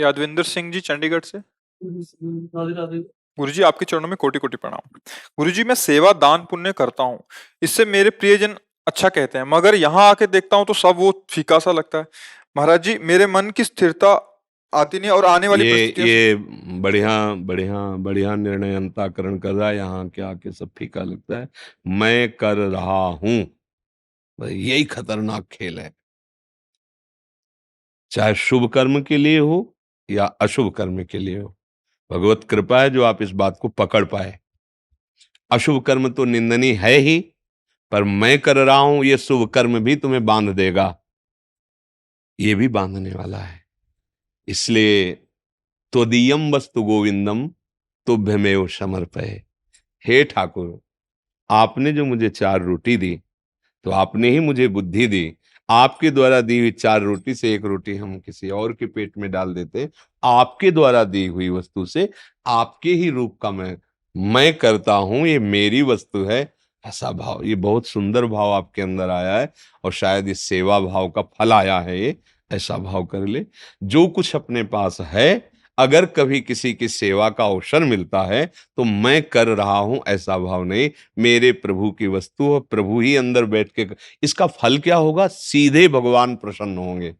यादविंदर सिंह जी चंडीगढ़ से। राधे राधे। गुरुजी आपके चरणों में कोटि कोटि प्रणाम। गुरुजी मैं सेवा दान पुण्य करता हूँ, इससे मेरे प्रियजन अच्छा कहते हैं, मगर यहाँ आके देखता हूँ तो सब वो फीका सा लगता है। महाराज जी मेरे मन की स्थिरता आती नहीं और आने वाली परिस्थितियां ये बढ़िया बढ़िया बढ़िया निर्णय अंताकरण कर रहा है। यहाँ के आके सब फीका लगता है। मैं कर रहा हूं, यही खतरनाक खेल है। चाहे शुभ कर्म के लिए हो या अशुभ कर्म के लिए हो, भगवत कृपा है जो आप इस बात को पकड़ पाए। अशुभ कर्म तो निंदनीय है ही, पर मैं कर रहा हूं ये शुभ कर्म भी तुम्हें बांध देगा, ये भी बांधने वाला है। इसलिए त्वदीयम वस्तु गोविंदम तुभ्यमेव समर्पये। हे ठाकुर, आपने जो मुझे 4 रोटी दी, तो आपने ही मुझे बुद्धि दी। आपके द्वारा दी हुई 4 रोटी से 1 रोटी हम किसी और के पेट में डाल देते। आपके द्वारा दी हुई वस्तु से आपके ही रूप का मैं करता हूं, ये मेरी वस्तु है, ऐसा भाव। ये बहुत सुंदर भाव आपके अंदर आया है, और शायद इस सेवा भाव का फल आया है। ये ऐसा भाव कर ले, जो कुछ अपने पास है, अगर कभी किसी की सेवा का अवसर मिलता है तो मैं कर रहा हूं ऐसा भाव नहीं, मेरे प्रभु की वस्तु है, प्रभु ही अंदर बैठ के। इसका फल क्या होगा? सीधे भगवान प्रसन्न होंगे।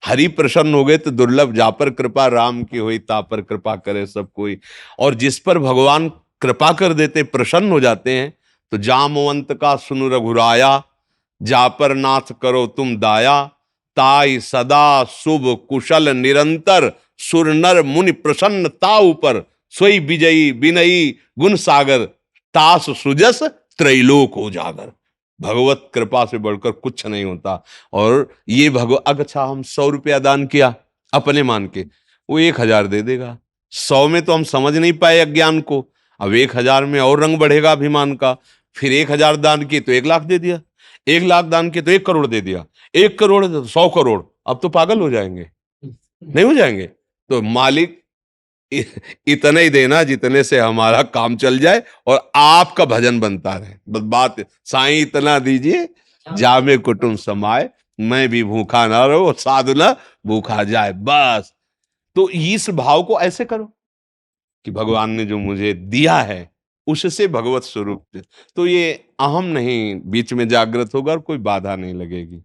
हरि प्रसन्न हो गए तो दुर्लभ, जा पर कृपा राम की हुई ता पर कृपा करे सब कोई। और जिस पर भगवान कृपा कर देते, प्रसन्न हो जाते हैं, तो जामवंत का सुनु रघुराया, जा पर नाथ करो तुम दाया, ताई सदा शुभ कुशल निरंतर, सुर नर मुनि प्रसन्न ताऊ पर, सोई विजयी विनयी गुण सागर, तास सुजस त्रैलोक उजागर। भगवत कृपा से बढ़कर कुछ नहीं होता। और ये अच्छा हम 100 रुपया दान किया अपने मान के, वो 1000 दे देगा। 100 में तो हम समझ नहीं पाए अज्ञान को, अब 1000 में और रंग बढ़ेगा अभिमान का। फिर 1000 दान किए तो 1 लाख दे दिया, 1 लाख दान किए तो 1 करोड़ दे दिया, 1 करोड़ तो 100 करोड़। अब तो पागल हो जाएंगे, नहीं हो जाएंगे? तो मालिक इतना ही देना जितने से हमारा काम चल जाए और आपका भजन बनता रहे। बस बात, साईं इतना दीजिए जामे कुटुंब समाए, मैं भी भूखा ना रहो साधु ना भूखा जाए, बस। तो इस भाव को ऐसे करो कि भगवान ने जो मुझे दिया है उससे भगवत स्वरूप से, तो ये अहम नहीं बीच में जागृत होगा और कोई बाधा नहीं लगेगी।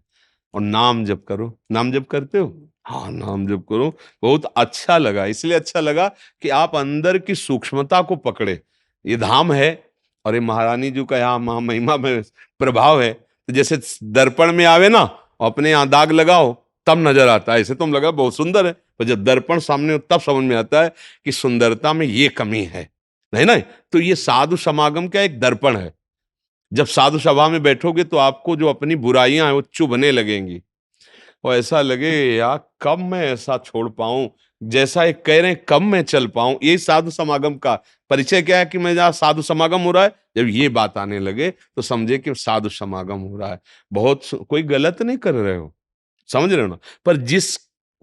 और नाम जप करो। नाम जप करते हो? हाँ, नाम जप करो। बहुत अच्छा लगा, इसलिए अच्छा लगा कि आप अंदर की सूक्ष्मता को पकड़े। ये धाम है और ये महारानी जी का यहाँ महिमा में प्रभाव है। तो जैसे दर्पण में आवे ना, अपने यहाँ दाग लगाओ तब नजर आता है। ऐसे तो हम लगा बहुत सुंदर है, पर जब दर्पण सामने हो तब समझ में आता है कि सुंदरता में ये कमी है। नहीं, तो ये साधु समागम का एक दर्पण है। जब साधु सभा में बैठोगे तो आपको जो अपनी बुराइयां हैं वो चुभने लगेंगी, और ऐसा लगे यार कब मैं ऐसा छोड़ पाऊं, जैसा एक कह रहे हैं कब मैं चल पाऊं। यही साधु समागम का परिचय क्या है कि मैं जहाँ साधु समागम हो रहा है, जब ये बात आने लगे तो समझे कि साधु समागम हो रहा है। कोई गलत नहीं कर रहे हो, समझ रहे हो ना? पर जिस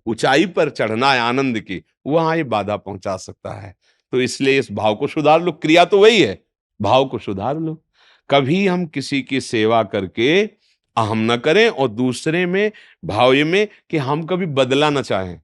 ऊंचाई पर चढ़ना है आनंद की, वहां ये बाधा पहुंचा सकता है। तो इसलिए इस भाव को सुधार लो। क्रिया तो वही है, भाव को सुधार लो। कभी हम किसी की सेवा करके अहम न करें, और दूसरे में भाव ये में कि हम कभी बदला ना चाहें।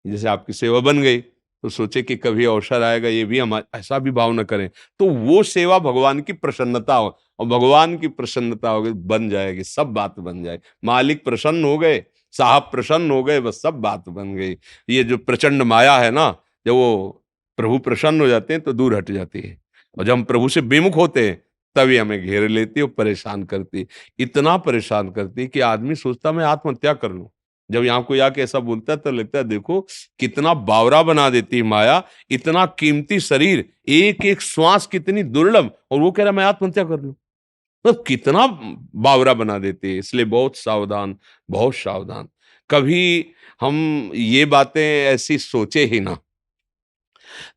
जैसे आपकी सेवा बन गई तो सोचे कि कभी अवसर आएगा ये भी हम, ऐसा भी भाव न करें। तो वो सेवा भगवान की प्रसन्नता हो, और भगवान की प्रसन्नता हो गई बन जाएगी, सब बात बन जाएगी। मालिक प्रसन्न हो गए, साहब प्रसन्न हो गए, बस सब बात बन गई। ये जो प्रचंड माया है ना, जब वो प्रभु प्रसन्न हो जाते हैं तो दूर हट जाती है, और जब हम प्रभु से विमुख होते हैं तभी हमें घेर लेती है और परेशान करती है। इतना परेशान करती है कि आदमी सोचता मैं आत्महत्या कर लूं। जब यहाँ कोई आके ऐसा बोलता है तो लगता है देखो कितना बावरा बना देती है माया। इतना कीमती शरीर, एक एक श्वास कितनी दुर्लभ, और वो कह रहा मैं आत्महत्या कर लूं, तो कितना बावरा बना देती है। इसलिए बहुत सावधान, बहुत सावधान। कभी हम ये बातें ऐसी सोचे ही ना।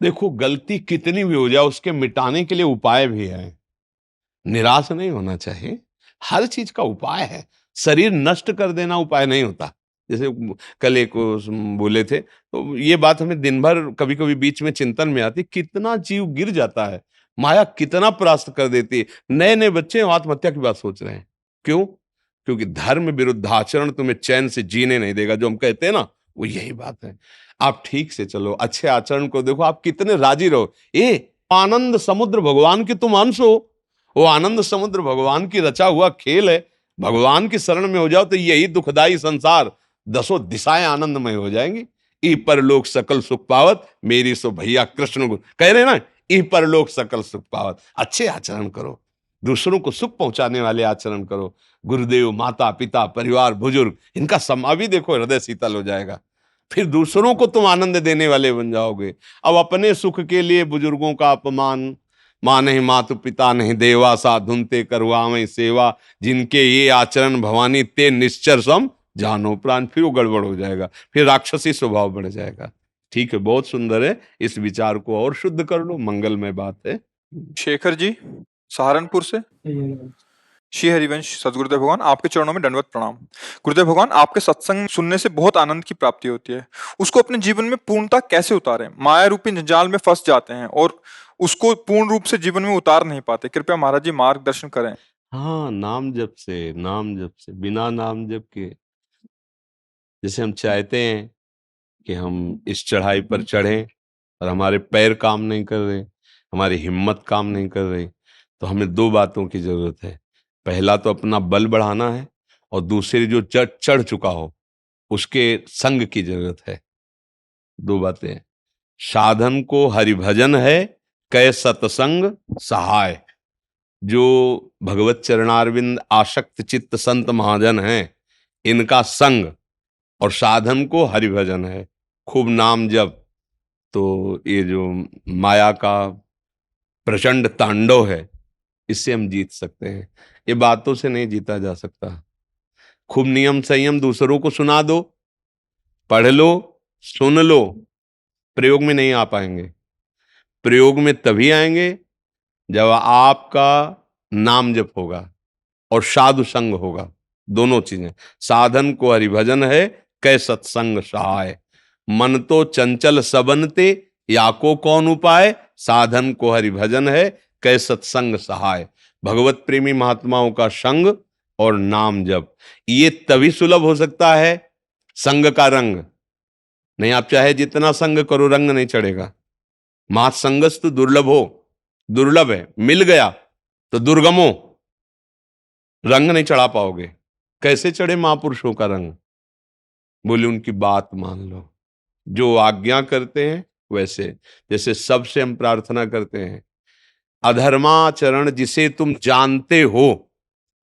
देखो गलती कितनी भी हो जाए उसके मिटाने के लिए उपाय भी है। निराश नहीं होना चाहिए, हर चीज का उपाय है। शरीर नष्ट कर देना उपाय नहीं होता। जैसे कल एक बोले थे, तो ये बात हमें दिन भर कभी कभी बीच में चिंतन में आती, कितना जीव गिर जाता है, माया कितना परास्त कर देती है। नए नए बच्चे आत्महत्या की बात सोच रहे हैं, क्यों? क्योंकि धर्म विरुद्ध आचरण तुम्हें चैन से जीने नहीं देगा, जो हम कहते हैं ना, वो यही बात है। आप ठीक से चलो, अच्छे आचरण को देखो, आप कितने राजी रहो। आनंद समुद्र भगवान के तुम अंश हो। वो आनंद समुद्र भगवान की रचा हुआ खेल है। भगवान की शरण में हो जाओ तो यही दुखदाई संसार दसों दिशाएं आनंदमय हो जाएंगी। ई परलोक सकल सुख पावत, मेरी सो भैया कृष्ण गुण कह रहे ना, ई परलोक सकल सुख पावत। अच्छे आचरण करो, दूसरों को सुख पहुंचाने वाले आचरण करो। गुरुदेव, माता पिता, परिवार, बुजुर्ग, इनका समा भी देखो, हृदय शीतल हो जाएगा। फिर दूसरों को तुम आनंद देने वाले बन जाओगे। अब अपने सुख के लिए बुजुर्गों का अपमान, माँ नहीं मातु पिता नहीं देवा, साधुनते करवावें सेवा, जिनके ये आचरण भवानी ते निश्चर सम जानो प्राण। फिर वो गड़बड़ हो जाएगा, फिर राक्षसी स्वभाव बढ़ जाएगा। ठीक है, बहुत सुंदर है, इस विचार को और शुद्ध कर लो, मंगलमय बात है। शेखर जी सहारनपुर से। श्री हरिवंश सदगुरुदेव भगवान, आपके चरणों में दंडवत प्रणाम। गुरुदेव भगवान, आपके सत्संग सुनने से बहुत आनंद की प्राप्ति होती है। उसको अपने जीवन में पूर्णता कैसे उतारें? माया रूपी जंजाल में फंस जाते हैं और उसको पूर्ण रूप से जीवन में उतार नहीं पाते। कृपया महाराज जी मार्गदर्शन करें। हाँ, नाम जप से, नाम जप से, बिना नाम जप के, जैसे हम चाहते हैं कि हम इस चढ़ाई पर चढ़ें और हमारे पैर काम नहीं कर रहे, हमारी हिम्मत काम नहीं कर रही, तो हमें दो बातों की जरूरत है। पहला तो अपना बल बढ़ाना है, और दूसरी जो चढ़ चुका हो उसके संग की जरूरत है। दो बातें। साधन को हरिभजन है, कै सतसंग सहाय। जो भगवत चरणारविंद आसक्त चित्त संत महाजन हैं, इनका संग, और साधन को हरिभजन है, खूब नाम जप। तो ये जो माया का प्रचंड तांडव है, इससे हम जीत सकते हैं। ये बातों से नहीं जीता जा सकता। खूब नियम संयम दूसरों को सुना दो, पढ़ लो, सुन लो, प्रयोग में नहीं आ पाएंगे। प्रयोग में तभी आएंगे जब आपका नाम जप होगा और साधु संग होगा। दोनों चीजें। साधन को हरिभजन है, कै सत्संग सहाय। मन तो चंचल सबनते, या को कौन उपाय। साधन को हरिभजन है, कै सत्संग सहाय। भगवत प्रेमी महात्माओं का संग और नाम जप, ये तभी सुलभ हो सकता है। संग का रंग नहीं, आप चाहे जितना संग करो, रंग नहीं चढ़ेगा। महासंगस्तु दुर्लभो, दुर्लभ है, मिल गया तो दुर्गमो, रंग नहीं चढ़ा पाओगे। कैसे चढ़े महापुरुषों का रंग? बोले उनकी बात मान लो, जो आज्ञा करते हैं वैसे। जैसे सबसे हम प्रार्थना करते हैं, अधर्माचरण जिसे तुम जानते हो,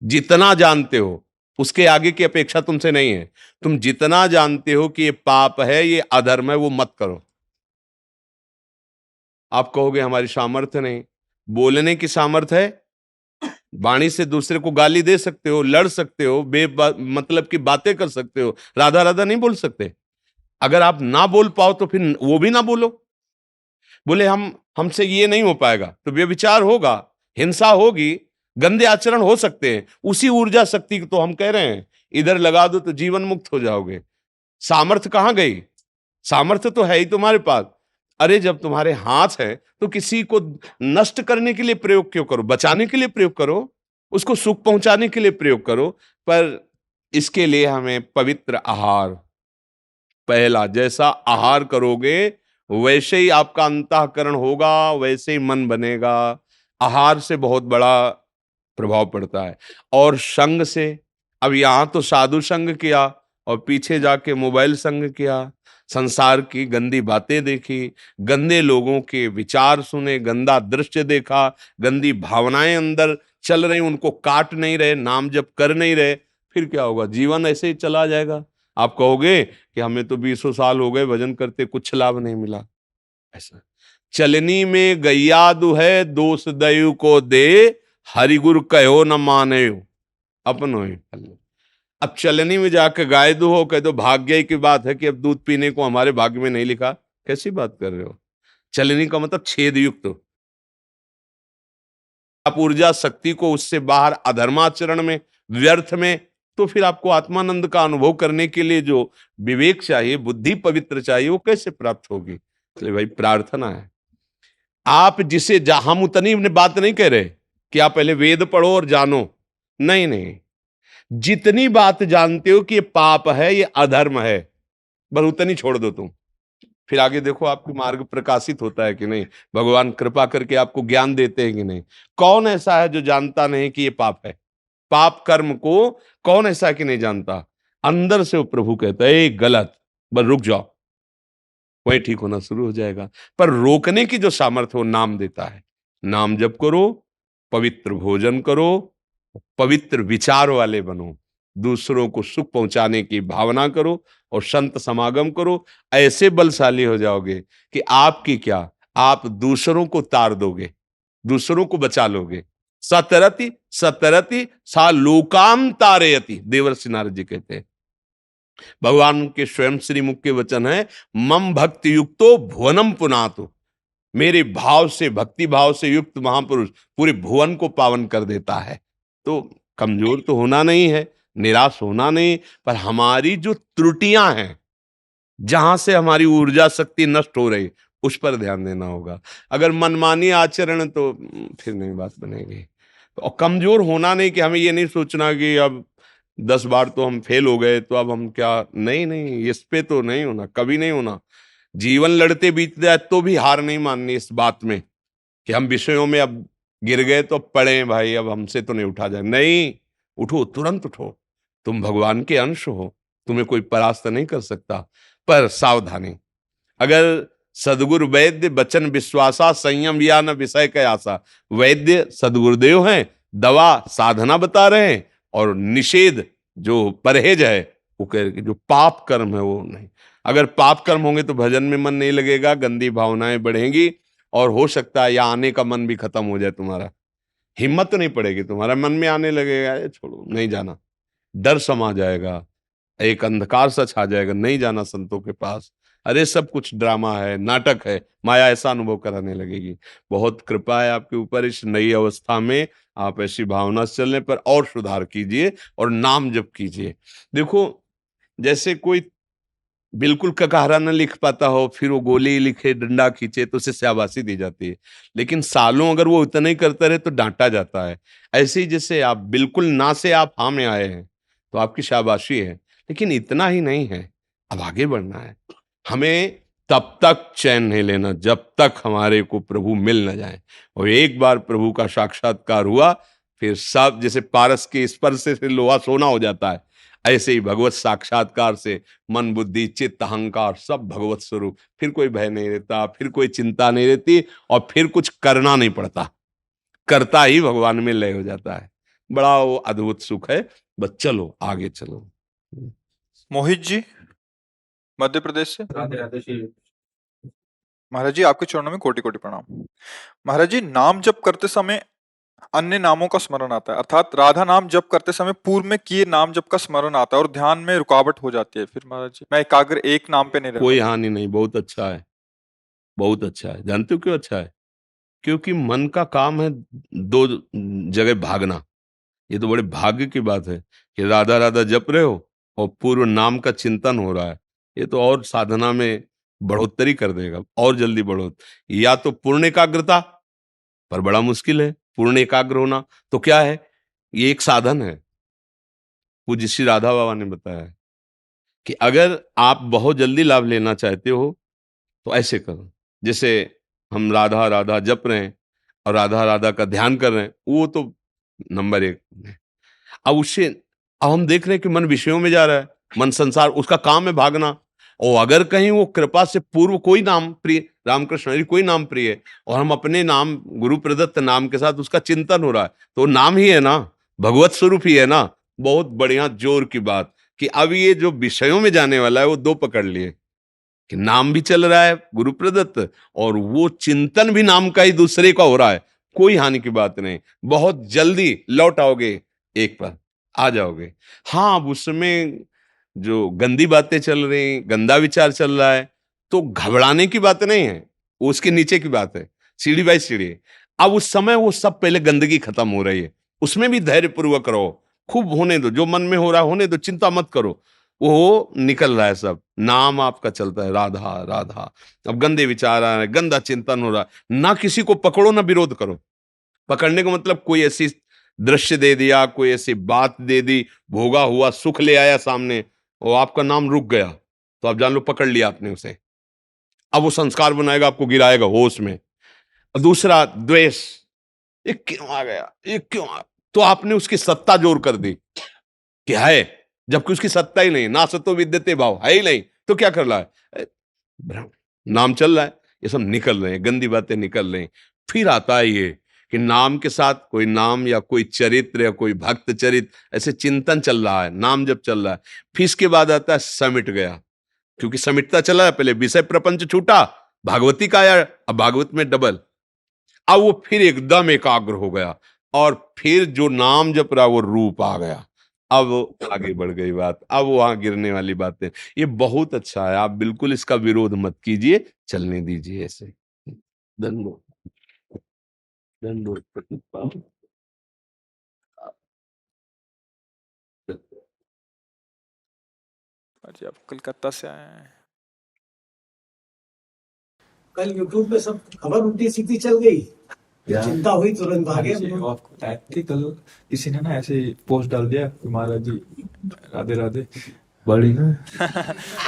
जितना जानते हो, उसके आगे की अपेक्षा तुमसे नहीं है। तुम जितना जानते हो कि ये पाप है, ये अधर्म है, वो मत करो। आप कहोगे हमारी सामर्थ्य नहीं। बोलने की सामर्थ्य है, वाणी से दूसरे को गाली दे सकते हो, लड़ सकते हो, मतलब की बातें कर सकते हो, राधा राधा नहीं बोल सकते। अगर आप ना बोल पाओ तो फिर वो भी ना बोलो। बोले हमसे ये नहीं हो पाएगा, तो व्यभिचार होगा, हिंसा होगी, गंदे आचरण हो सकते हैं। उसी ऊर्जा शक्ति को तो हम कह रहे हैं इधर लगा दो तो जीवन मुक्त हो जाओगे। सामर्थ्य कहां गई? सामर्थ्य तो है ही तुम्हारे पास। अरे जब तुम्हारे हाथ है तो किसी को नष्ट करने के लिए प्रयोग क्यों करो? बचाने के लिए प्रयोग करो, उसको सुख पहुंचाने के लिए प्रयोग करो। पर इसके लिए हमें पवित्र आहार, पहला जैसा आहार करोगे वैसे ही आपका अंतःकरण होगा, वैसे ही मन बनेगा। आहार से बहुत बड़ा प्रभाव पड़ता है। और संग से, अब यहां तो साधु संग किया और पीछे जाके मोबाइल संग किया, संसार की गंदी बातें देखी, गंदे लोगों के विचार सुने, गंदा दृश्य देखा, गंदी भावनाएं अंदर चल रही, उनको काट नहीं रहे, नाम जप कर नहीं रहे, फिर क्या होगा? जीवन ऐसे ही चला जाएगा। आप कहोगे कि हमें तो 20 साल हो गए भजन करते, कुछ लाभ नहीं मिला। ऐसा चलनी में गैया दुहै, दोष दयु को दे, हरि गुरु कहो न माने, अपनो ही फल। अब चलनी में जाकर गाय दूहो, कह दो भाग्य की बात है कि अब दूध पीने को हमारे भाग्य में नहीं लिखा। कैसी बात कर रहे हो? चलनी का मतलब छेद युक्त। आप ऊर्जा शक्ति को उससे बाहर अधर्माचरण में, व्यर्थ में, तो फिर आपको आत्मानंद का अनुभव करने के लिए जो विवेक चाहिए, बुद्धि पवित्र चाहिए, वो कैसे प्राप्त होगी? इसलिए भाई प्रार्थना है। आप जिसे हम उतनी बात नहीं कह रहे कि आप पहले वेद पढ़ो और जानो, नहीं नहीं, जितनी बात जानते हो कि ये पाप है, ये अधर्म है, बस उतनी छोड़ दो तुम। फिर आगे देखो आपकी मार्ग प्रकाशित होता है कि नहीं, भगवान कृपा करके आपको ज्ञान देते हैं कि नहीं। कौन ऐसा है जो जानता नहीं कि ये पाप है? पाप कर्म को कौन ऐसा है कि नहीं जानता? अंदर से वो प्रभु कहता है "ए, गलत, बस रुक जाओ", वही ठीक होना शुरू हो जाएगा। पर रोकने की जो सामर्थ्य वो नाम देता है। नाम जप करो, पवित्र भोजन करो, पवित्र विचार वाले बनो, दूसरों को सुख पहुंचाने की भावना करो और संत समागम करो। ऐसे बलशाली हो जाओगे कि आपकी क्या, आप दूसरों को तार दोगे, दूसरों को बचा लोगे। सतरति सतरति सा लोकाम तारयति, देवर्षि नारद जी कहते हैं। भगवान के स्वयं श्री मुख के वचन है, मम भक्ति युक्तो भुवनम पुनातु। मेरे भाव से, भक्ति भाव से युक्त महापुरुष पूरे भुवन को पावन कर देता है। तो कमजोर तो होना नहीं है, निराश होना नहीं, पर हमारी जो त्रुटियां हैं, जहां से हमारी ऊर्जा शक्ति नष्ट हो रही, उस पर ध्यान देना होगा। अगर मनमानी आचरण तो फिर नहीं बात बनेगी। और कमजोर होना नहीं कि हमें ये नहीं सोचना कि अब 10 बार तो हम फेल हो गए तो अब हम क्या, नहीं नहीं, इस पे तो नहीं होना, कभी नहीं होना। जीवन लड़ते बीत जाए तो भी हार नहीं माननी इस बात में कि हम विषयों में अब गिर गए तो पड़े भाई, अब हमसे तो नहीं उठा जाए। नहीं, उठो, तुरंत उठो। तुम भगवान के अंश हो, तुम्हें कोई परास्त नहीं कर सकता। पर सावधानी, अगर सदगुरु वैद्य बचन विश्वासा, संयम या न विषय का आशा। वैद्य सदगुरुदेव हैं, दवा साधना बता रहे हैं, और निषेध जो परहेज है वो कह रहे कि जो पाप कर्म है वो नहीं। अगर पाप कर्म होंगे तो भजन में मन नहीं लगेगा, गंदी भावनाएं बढ़ेंगी, और हो सकता है यहाँ आने का मन भी खत्म हो जाए तुम्हारा। हिम्मत तो नहीं पड़ेगी, तुम्हारा मन में आने लगेगा "अरे छोड़ो, नहीं जाना", डर समा जाएगा, एक अंधकार सा छा जाएगा, नहीं जाना संतों के पास, अरे सब कुछ ड्रामा है, नाटक है, माया, ऐसा अनुभव कराने लगेगी। बहुत कृपा है आपके ऊपर इस नई अवस्था में, आप ऐसी भावना से चलने पर और सुधार कीजिए और नाम जप कीजिए। देखो, जैसे कोई बिल्कुल ककहरा न लिख पाता हो, फिर वो गोली लिखे, डंडा खींचे तो उसे शाबाशी दी जाती है। लेकिन सालों अगर वो उतना ही करता रहे तो डांटा जाता है। ऐसे ही जैसे आप बिल्कुल ना से आप हाँ में आए हैं तो आपकी शाबाशी है, लेकिन इतना ही नहीं है, अब आगे बढ़ना है। हमें तब तक चैन नहीं लेना जब तक हमारे को प्रभु मिल न जाए, और एक बार प्रभु का साक्षात्कार हुआ फिर सब, जैसे पारस के स्पर्श से लोहा सोना हो जाता है, ऐसे ही भगवत साक्षात्कार से मन बुद्धि चित्त अहंकार सब भगवत स्वरूप, फिर कोई भय नहीं रहता, फिर कोई चिंता नहीं रहती, और फिर कुछ करना नहीं पड़ता, करता ही भगवान में लय हो जाता है। बड़ा वो अद्भुत सुख है। बस चलो आगे चलो। मोहित जी, मध्य प्रदेश से। राधे राधे श्री। महाराज जी, आपके चरणों में कोटि कोटि प्रणाम। महाराज जी, नाम जप करते समय अन्य नामों का स्मरण आता है, अर्थात राधा नाम जप करते समय पूर्व में किए नाम जप का स्मरण आता है और ध्यान में रुकावट हो जाती है। फिर महाराज जी, मैं एकाग्र एक नाम पे नहीं रह कोई पाता। हानि नहीं, बहुत अच्छा है, बहुत अच्छा है। जानते हो क्यों अच्छा है? क्योंकि मन का काम है दो जगह भागना। ये तो बड़े भाग्य की बात है कि राधा राधा जप रहे हो और पूर्व नाम का चिंतन हो रहा है। ये तो और साधना में बढ़ोतरी कर देगा, और जल्दी बढ़ो। या तो पूर्ण एकाग्रता, पर बड़ा मुश्किल है पूर्ण एकाग्र होना। तो क्या है, ये एक साधन है। पूज्य श्री राधा बाबा ने बताया है कि अगर आप बहुत जल्दी लाभ लेना चाहते हो तो ऐसे करो, जैसे हम राधा राधा जप रहे हैं और राधा राधा का ध्यान कर रहे हैं, वो तो नंबर एक है। अब उससे, अब हम देख रहे हैं कि मन विषयों में जा रहा है, मन संसार, उसका काम है भागना। और अगर कहीं वो कृपा से पूर्व कोई नाम प्रिय, रामकृष्ण हरि कोई नाम प्रिय है, और हम अपने नाम गुरु प्रदत्त नाम के साथ उसका चिंतन हो रहा है, तो नाम ही है ना, भगवत स्वरूप ही है ना। बहुत बढ़िया जोर की बात कि अब ये जो विषयों में जाने वाला है वो दो पकड़ लिए कि नाम भी चल रहा है गुरु प्रदत्त, और वो चिंतन भी नाम का ही दूसरे का हो रहा है। कोई हानि की बात नहीं, बहुत जल्दी लौट आओगे, एक पर आ जाओगे। हाँ, अब उसमें जो गंदी बातें चल रही, गंदा विचार चल रहा है, तो घबराने की बात नहीं है, वो उसके नीचे की बात है, सीढ़ी बाई सीढ़ी। अब उस समय वो सब पहले गंदगी खत्म हो रही है, उसमें भी धैर्य पूर्वक रहो, खूब होने दो, जो मन में हो रहा है होने दो, चिंता मत करो, वो निकल रहा है सब, नाम आपका चलता है राधा राधा। अब गंदे विचार आ रहे हैं, गंदा चिंतन हो रहा है, ना किसी को पकड़ो ना विरोध करो। पकड़ने का मतलब कोई ऐसी दृश्य दे दिया, कोई ऐसी बात दे दी, भोगा हुआ सुख ले आया सामने और आपका नाम रुक गया, तो आप जान लो पकड़ लिया आपने उसे। अब वो संस्कार बनाएगा, आपको गिराएगा होश में। और दूसरा द्वेष, ये क्यों आ गया, ये क्यों आ, तो आपने उसकी सत्ता जोर कर दी कि है, जबकि उसकी सत्ता ही नहीं, ना सतो विद्यते भाव है ही नहीं, तो क्या कर रहा है? नाम चल रहा है, ये सब निकल रहे हैं, गंदी बातें निकल रही हैं। फिर आता है ये कि नाम के साथ कोई नाम या कोई चरित्र या कोई भक्त चरित्र, ऐसे चिंतन चल रहा है, नाम जब चल रहा है। फिर इसके बाद आता है समिट गया, क्योंकि समिटता चला है, पहले विषय प्रपंच छूटा, भागवती का आया, अब भागवत में डबल, अब वो फिर एकदम एकाग्र हो गया, और फिर जो नाम जप रहा वो रूप आ गया। अब आगे बढ़ गई बात, अब वहां गिरने वाली बातें। ये बहुत अच्छा है, आप बिल्कुल इसका विरोध मत कीजिए, चलने दीजिए ऐसे। दंडो दंडो प्रतिपाल। जी आप कलकत्ता से आए हैं। कल यूट्यूब पे सब खबर उल्टी सीधी चल गई, चिंता हुई, तुरंत भागे हम लोग। आपको बताया थी कल, किसी ने ना ऐसे पोस्ट डाल दिया कि महाराज जी राधे राधे, बड़ी ना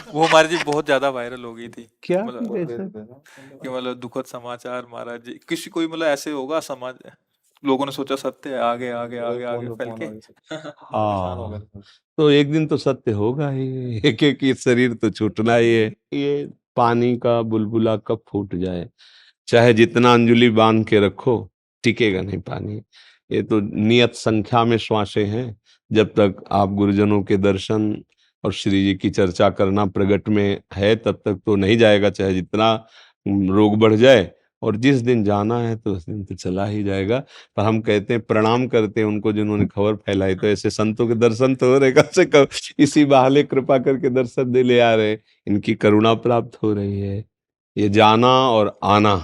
वो महाराज जी बहुत ज्यादा वायरल हो गई थी। क्या मतलब कि मतलब दुखद समाचार महाराज जी, किसी कोई मतलब ऐसे होगा समाज, लोगों ने सोचा सत्य है, आगे आगे आगे आगे फैल के हाँ, तो एक दिन तो सत्य होगा ही, एक एक ये शरीर तो छूटना ही है। ये पानी का बुलबुला कब फूट जाए, चाहे जितना अंजुली बांध के रखो, टिकेगा नहीं पानी। ये तो नियत संख्या में श्वासें हैं, जब तक आप गुरुजनों के दर्शन और श्री जी की चर्चा करना प्रगट में है, तब तक तो नहीं जाएगा, चाहे जितना रोग बढ़ जाए। और जिस दिन जाना है तो उस दिन तो चला ही जाएगा। पर हम कहते हैं, प्रणाम करते हैं उनको जिन्होंने खबर फैलाई, तो ऐसे संतों के दर्शन तो हो रहे, कम से कम इसी बहाने कृपा करके दर्शन दे ले आ रहे, इनकी करुणा प्राप्त हो रही है। ये जाना और आना,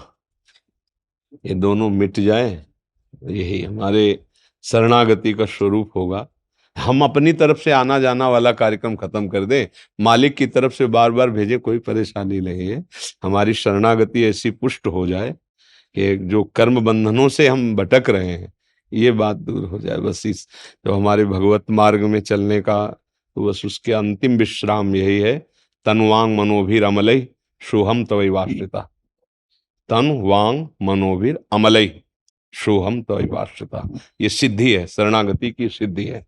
ये दोनों मिट जाए, यही हमारे शरणागति का स्वरूप होगा। हम अपनी तरफ से आना जाना वाला कार्यक्रम खत्म कर दें, मालिक की तरफ से बार बार भेजे, कोई परेशानी नहीं है। हमारी शरणागति ऐसी पुष्ट हो जाए कि जो कर्म बंधनों से हम भटक रहे हैं, ये बात दूर हो जाए। बस इस जो हमारे भगवत मार्ग में चलने का, तो बस उसके अंतिम विश्राम यही है। तन वांग मनोभिर अमलई सोहम तवैवाश्रिता, तन वांग मनोभिर अमलई सोहम तवैवाश्रिता। ये सिद्धि है, शरणागति की सिद्धि है।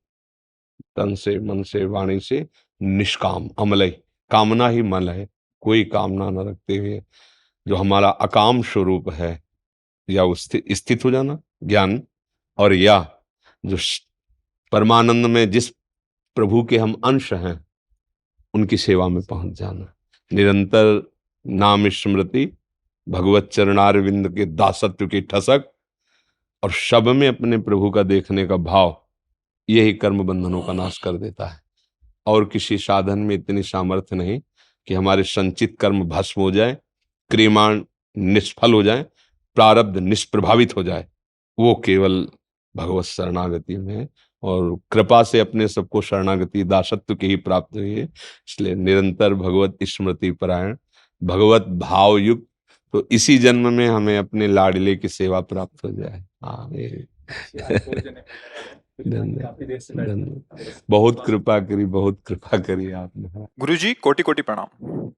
तन से, मन से, वाणी से निष्काम, अमलई, कामना ही मल है, कोई कामना न रखते हुए जो हमारा अकाम स्वरूप है, या उस स्थित हो जाना ज्ञान, और या जो परमानंद में जिस प्रभु के हम अंश हैं, उनकी सेवा में पहुंच जाना। निरंतर नाम स्मृति, भगवत चरणारविंद के दासत्व की ठसक, और शब में अपने प्रभु का देखने का भाव, यही कर्म बंधनों का नाश कर देता है। और किसी साधन में इतनी सामर्थ्य नहीं कि हमारे संचित कर्म भस्म हो जाए, क्रियमाण निष्फल हो जाए, प्रारब्ध निष्प्रभावित हो जाए। वो केवल भगवत शरणागति में है, और कृपा से अपने सबको शरणागति दासत्व की ही प्राप्त हुई है। इसलिए निरंतर भगवत स्मृति परायण, भगवत भाव युक्त, तो इसी जन्म में हमें अपने लाडले की सेवा प्राप्त हो जाए। हाँ, बहुत कृपा करी, बहुत कृपा करी आपने। गुरुजी कोटि कोटि प्रणाम।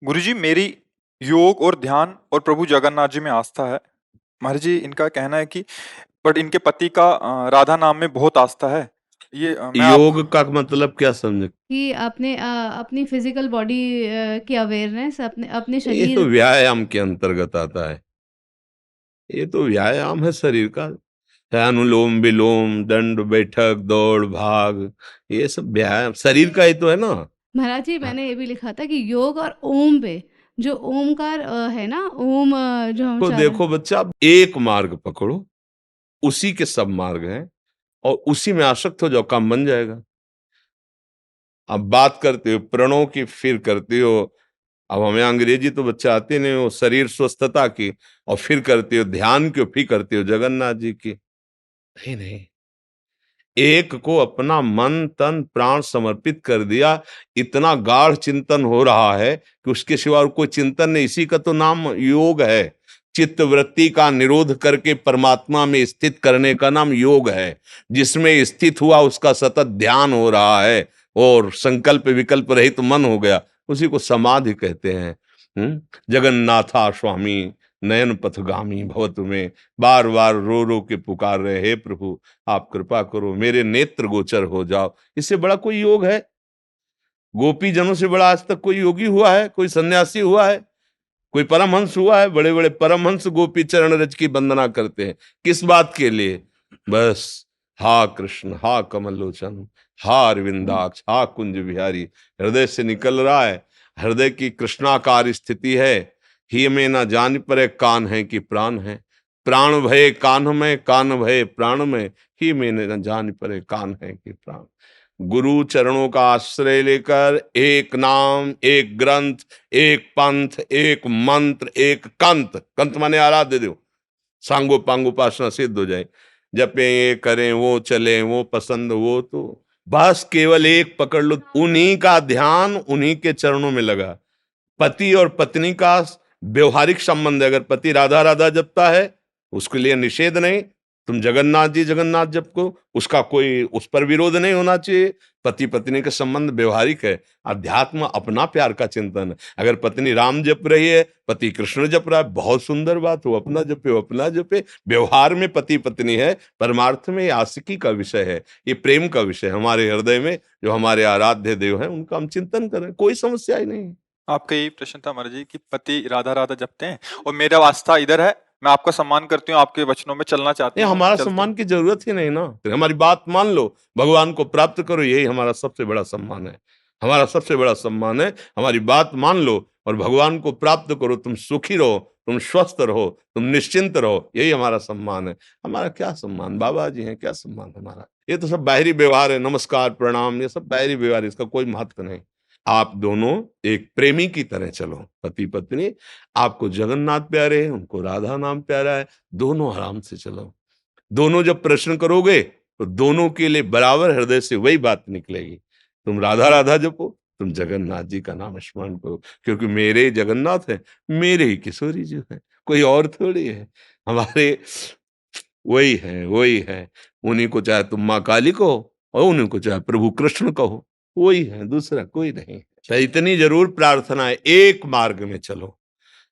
गुरुजी मेरी योग और ध्यान और प्रभु जगन्नाथ जी में आस्था है। महाराज जी इनका कहना है कि बट इनके पति का राधा नाम में बहुत आस्था है। ये योग का मतलब क्या समझे? कि अपनी फिजिकल बॉडी की अवेयरनेस, अपने ये शरीर, तो व्यायाम के अंतर्गत आता है। ये तो व्यायाम है शरीर का, अनुलोम विलोम, दंड बैठक, दौड़ भाग, ये सब व्यायाम शरीर का ही तो है ना। महाराज जी मैंने ये भी लिखा था कि योग और ओम पे, जो ओमकार है ना, ओम जो हम तो चार, देखो बच्चा, एक मार्ग पकड़ो, उसी के सब मार्ग हैं, और उसी में आसक्त हो जाओ, काम बन जाएगा। अब बात करते हो प्रणों की, फिर करते हो, अब हमें अंग्रेजी तो बच्चा आती नहीं, हो शरीर स्वस्थता की, और फिर करते हो ध्यान की, फिर करते हो जगन्नाथ जी की। नहीं नहीं, एक को अपना मन तन प्राण समर्पित कर दिया, इतना गाढ़ चिंतन हो रहा है कि उसके सिवा और कोई चिंतन नहीं। इसी का तो नाम योग है। चित्त वृत्ति का निरोध करके परमात्मा में स्थित करने का नाम योग है। जिसमें स्थित हुआ उसका सतत ध्यान हो रहा है, और संकल्प विकल्प रहित मन हो गया, उसी को समाधि कहते हैं। जगन्नाथा स्वामी नयन पथगामी भवतु में बार बार रो रो के पुकार रहे, हे प्रभु आप कृपा करो, मेरे नेत्र गोचर हो जाओ। इससे बड़ा कोई योग है? गोपी जनों से बड़ा आज तक कोई योगी हुआ है? कोई सन्यासी हुआ है? कोई परमहंस हुआ है? बड़े बड़े परमहंस गोपी चरण रज की वंदना करते हैं, किस बात के लिए? बस हा कृष्ण, हा कमल लोचन, हा अरविंदाक्ष, हा कुंज बिहारी, हृदय से निकल रहा है। हृदय की कृष्णाकार स्थिति है। ही में न जान परे कान है कि प्राण है, प्राण भये कान में, कान भये प्राण में, ही में न जान परे कान है कि प्राण। गुरु चरणों का आश्रय लेकर एक नाम, एक ग्रंथ, एक पंथ, एक मंत्र, एक कंत, कंत माने आराध्य देव, सांगो पांग उपासना सिद्ध हो जाए। जपे ये करें वो चले, वो पसंद वो, तो बस केवल एक पकड़ लो। उन्हीं का ध्यान उन्हीं के चरणों में लगा। पति और पत्नी का व्यवहारिक संबंध, अगर पति राधा राधा जपता है उसके लिए निषेध नहीं, तुम जगन्नाथ जी जगन्नाथ जपो, उसका कोई उस पर विरोध नहीं होना चाहिए। पति पत्नी का संबंध व्यवहारिक है। अध्यात्म अपना प्यार का चिंतन है। अगर पत्नी राम जप रही है, पति कृष्ण जप रहा है, बहुत सुंदर बात, वो अपना जपे, वो अपना जपे। व्यवहार में पति पत्नी है, परमार्थ में आशिकी का विषय है, ये प्रेम का विषय। हमारे हृदय में जो हमारे आराध्य देव हैं उनका हम चिंतन करें, कोई समस्या ही नहीं। आपका यही प्रश्न था महाराज जी कि पति राधा राधा जपते हैं और मेरा वास्ता इधर है, मैं आपका सम्मान करती हूँ, आपके वचनों में चलना चाहती नहीं, हूँ। हमारा चलते सम्मान की जरूरत ही नहीं ना। हमारी बात मान लो, भगवान को प्राप्त करो, यही हमारा सबसे बड़ा सम्मान है। हमारा सबसे बड़ा सम्मान है, हमारी बात मान लो और भगवान को प्राप्त करो। तुम सुखी रहो, तुम स्वस्थ रहो, तुम निश्चिंत रहो, यही हमारा सम्मान है। हमारा क्या सम्मान, बाबा जी हैं, क्या सम्मान हमारा? ये तो सब बाहरी व्यवहार है, नमस्कार प्रणाम, ये सब बाहरी व्यवहार, इसका कोई महत्व नहीं। आप दोनों एक प्रेमी की तरह चलो, पति पत्नी। आपको जगन्नाथ प्यारे हैं, उनको राधा नाम प्यारा है, दोनों आराम से चलो। दोनों जब प्रश्न करोगे तो दोनों के लिए बराबर हृदय से वही बात निकलेगी। तुम राधा राधा जपो, तुम जगन्नाथ जी का नाम स्मरण करो, क्योंकि मेरे जगन्नाथ है, मेरे ही किशोरी जी है, कोई और थोड़ी है। हमारे वही है, वही है। उन्हीं को चाहे तुम माँ काली कहो और उन्हीं को चाहे प्रभु कृष्ण कहो, वही है, दूसरा कोई नहीं। तो इतनी जरूर प्रार्थना है, एक मार्ग में चलो,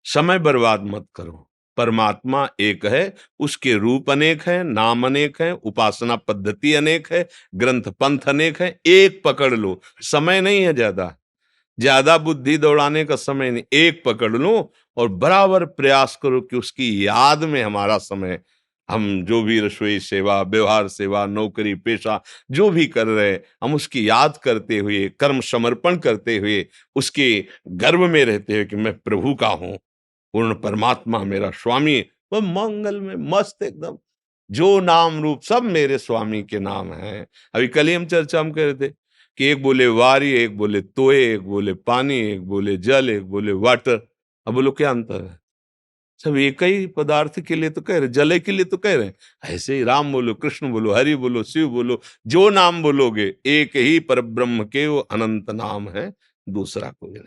समय बर्बाद मत करो। परमात्मा एक है, उसके रूप अनेक हैं, नाम अनेक हैं, उपासना पद्धति अनेक है, ग्रंथ पंथ अनेक है। एक पकड़ लो, समय नहीं है ज्यादा, ज्यादा बुद्धि दौड़ाने का समय नहीं। एक पकड़ लो और बराबर प्रयास करो कि उसकी याद में हमारा समय, हम जो भी रसोई सेवा, व्यवहार सेवा, नौकरी पेशा जो भी कर रहे हैं, हम उसकी याद करते हुए, कर्म समर्पण करते हुए, उसके गर्व में रहते हुए कि मैं प्रभु का हूं, पूर्ण परमात्मा मेरा स्वामी, वह मंगल में मस्त एकदम, जो नाम रूप सब मेरे स्वामी के नाम हैं। अभी कल ही हम चर्चा हम कर रहे थे कि एक बोले वारी, एक बोले तोय, एक बोले पानी, एक बोले जल, एक बोले वाटर। अब बोलो क्या अंतर है? सब एक ही पदार्थ के लिए तो कह रहे, जले के लिए तो कह रहे हैं। ऐसे ही राम बोलो, कृष्ण बोलो, हरि बोलो, शिव बोलो, जो नाम बोलोगे, एक ही परब्रह्म के वो अनंत नाम है, दूसरा कोई नहीं।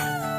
है।